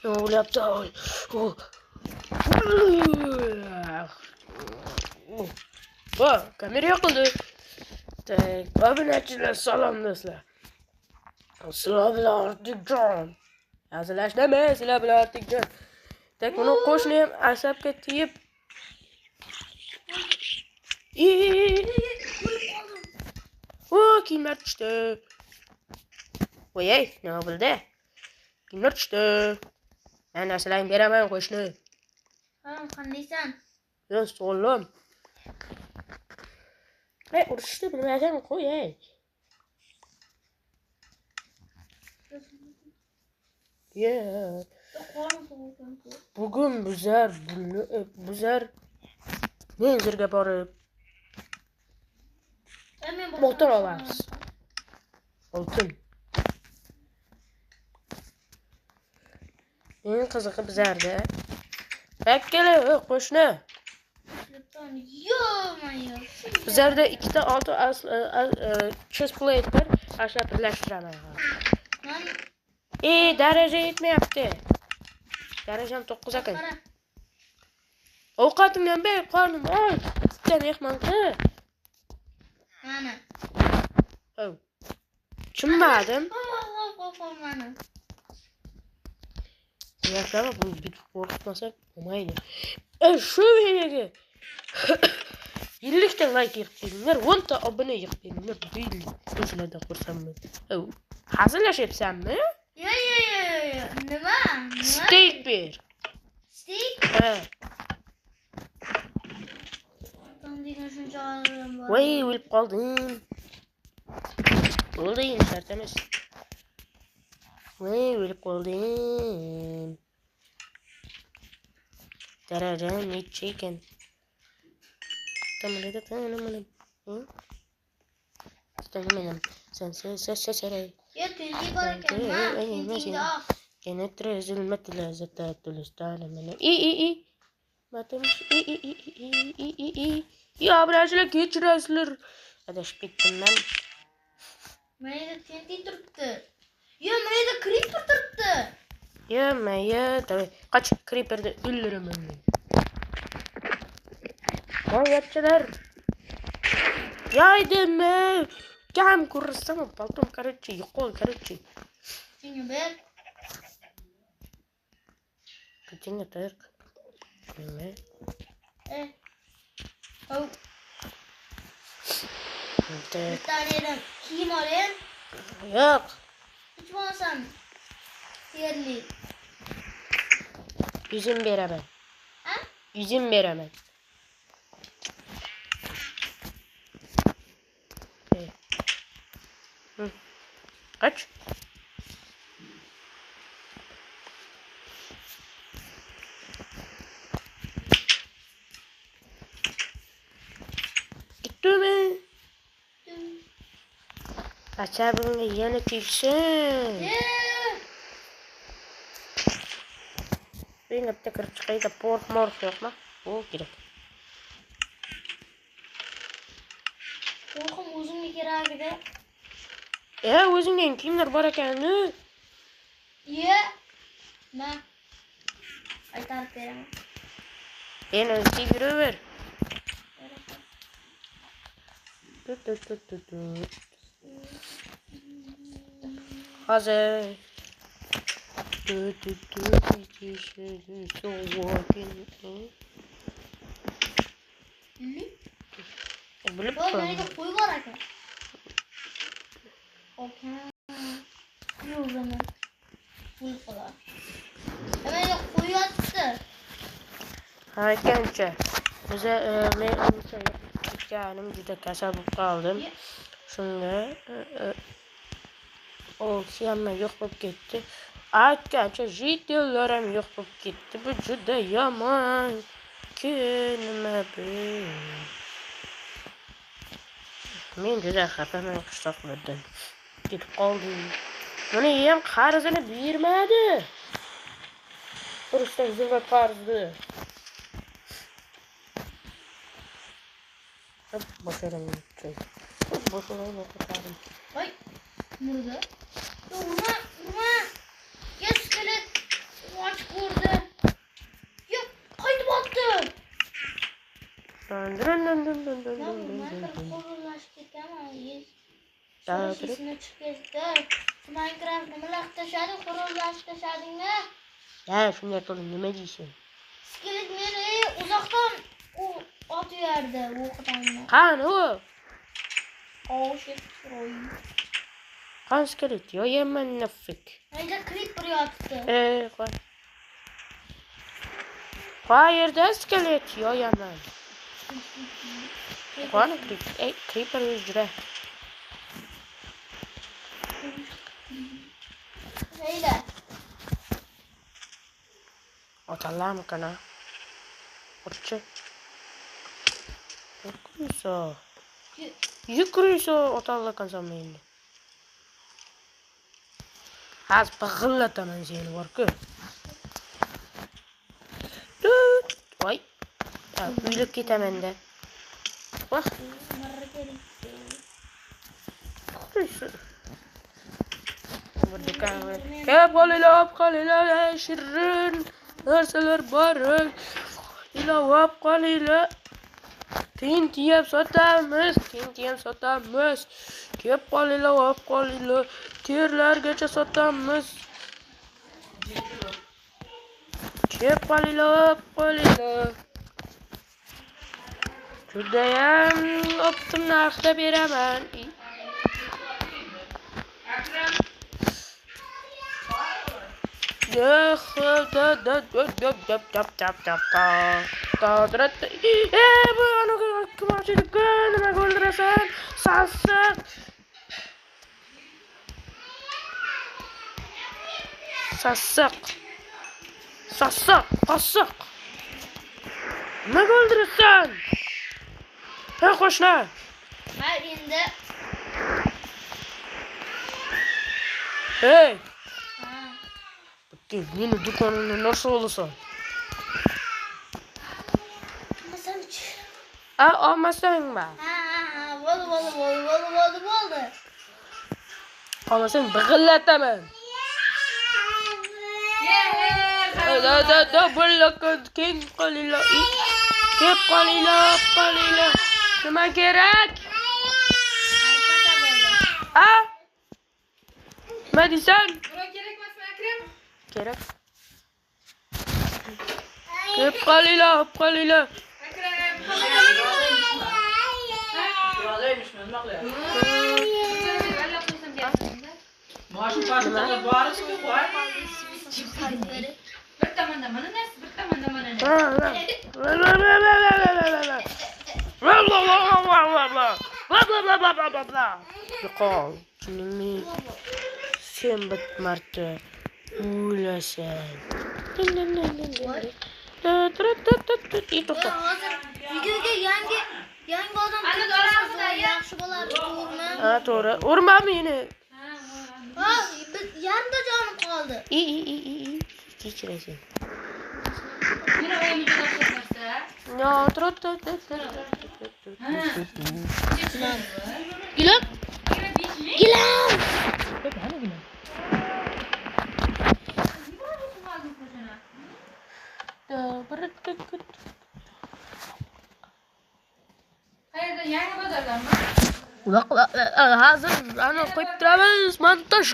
Ne oluyor da? Bak, kamera yakıldı. Kabinetçiler salam dostlar. Sizlar bilan artık can. Hazırlaş deme, sizlar bilan artık can. Tek bunu qo'shniyam asabga tegib. Kiyimlar tushdi. Voy, nima bo'ldi? Kiyimlar tushdi. Men narsalarni beraman qo'shni. Qandaysan? Yo, sog'lom. Urishishni bilmaysan, qo'y. Yeah. Bugun bizlar menzirga borib motor olamiz. Oltin. Eng qizig'i bizlarda. Bakkala qo'shni. Bizlarda ikkita olti chest plate bor, ashlab birlashtiraman. Daraja yetmayapti. Darajam 9 ekan. Ovqatimdan ber, qornim och. Bitta mehmon qil. Mana. Tushunmadim. Mana. Yaşama bunu bir korkutmasak olmaydı. Şu videoya 50 ta like yığdınlar, 10 ta abone yığdınlar. Değil. Sizlerden kursam mı? Hazırlaşıpsanmı? Yo. Nima? Steak bir. Steak? He. Degan shuncha odam bor. Voy, o'lib qoldim. Bo'ldi, endi shart emas. Voy, o'lib qoldim. Darajam necha ekan? Tamam, tanamadim. Tanamadim. Sen. Yo, tezlik bor ekan. Genetre zulmet lezzete tulistane mene. Matem. Ya birazcık geçirasizlar. Adashib ketdim men. Menda TNT turibdi. Yo, menda creeper turibdi. Ya, tabii. Kaç creeper'da öldüremem ben. Hayatçılar. Yaydım. Kam kursam paltom короче, yo'qol короче. Senga ber. Kuchinga tirq. Nima? Oh. Bir tane kiyim alayım. Yo'q. Hiç olmasam. Yerli. Üzüm beraman. Ha? Üzüm beraman. Kaç? Gitti mi? Asabımı yana çeksin. Ben de kırıp çıkayım da pork yok mu? O gerek. Korkum uzun bir kere gibi. O'zingdan kimlar bor ekanini? Ye. Ben. Aytarib beraman. Beni yuraver. Hozir. Bilib Yo, menda qo'y bor ekan. Okey. Yo'q, zaman. Qo'y qolar. Menda qo'y yotibdi. Aytgancha. O'zi men o'shanim juda kasal bo'lib qoldim. Shunga o'lsam yo'q bo'lib ketdi. Aytgancha videolarim yo'q bo'lib ketdi. Bu juda yomon. Nima bu? Men juda xafaman qishloqlardan. Ketib qoldim. Buni ham qarzini bermadi. Urushdan zilva qarzni. Başarım. Boşuna Ay. Burada. Vurma. Ya iskelet. Daha Şurası içine çıkıştı. Minecraft nimalar tashladik, qurollar tashladingmi? Ya shunday qilib nima deysan? Skelet meni uzoqdan otyardi o'qdan. Qani u? Oh shit. Oy. Qani skelet yo'yaman nafik. Mayda creeper yotibdi. Qo'y. Qayerda skelet yo'yaman? Qani creeper yuzra. Mayda. Otalarmi kana? Qurchi. Yukriso otallakansan meni. Az bag'illataman seni bor-ku. Voy. Uyilib ketaman-da. Bak. Qurchi. Bir do'kon var. Kep qolinglar, shirin narsalar bor. Ilovat qolinglar. Tintiyam sotamiz. Kep qolinglar, olib qolinglar. Terlargacha sotamiz. Kep qolinglar, olib qolinglar. Judayam optim narxda beraman. Nima o'ldirasan? Sassiq. Nima o'ldirasan? Hey qo'shni. Ha endi. Hey, Ha. meni do'konimni nasıl olasan? Masanch. Olmasangmi? Bo'ldi. Olmasang big'illataman. Da bo'lakan keng qolinglar. Kep qolinglar. Nima kerak? Nima deysan? Kerak. Kep qolinglar. Maaşı başında varız ki var. Bir tamanda mana narsa, bir tamanda mana narsa. Yo'qol. Tuningni sen bitmarta o'lasan. Hozir videoga yangi odam kirsa yaxshi bo'ladi, to'g'rimi? Ha, to'g'ri. Urma meni. Ha, yarmida jonim qoldi. Kechirasan. Meni o'yimga o'xshab narsa. No, Gilam. Qayerda yangi bozorlarmi? Hozir ana qo'yib turamiz. Montaj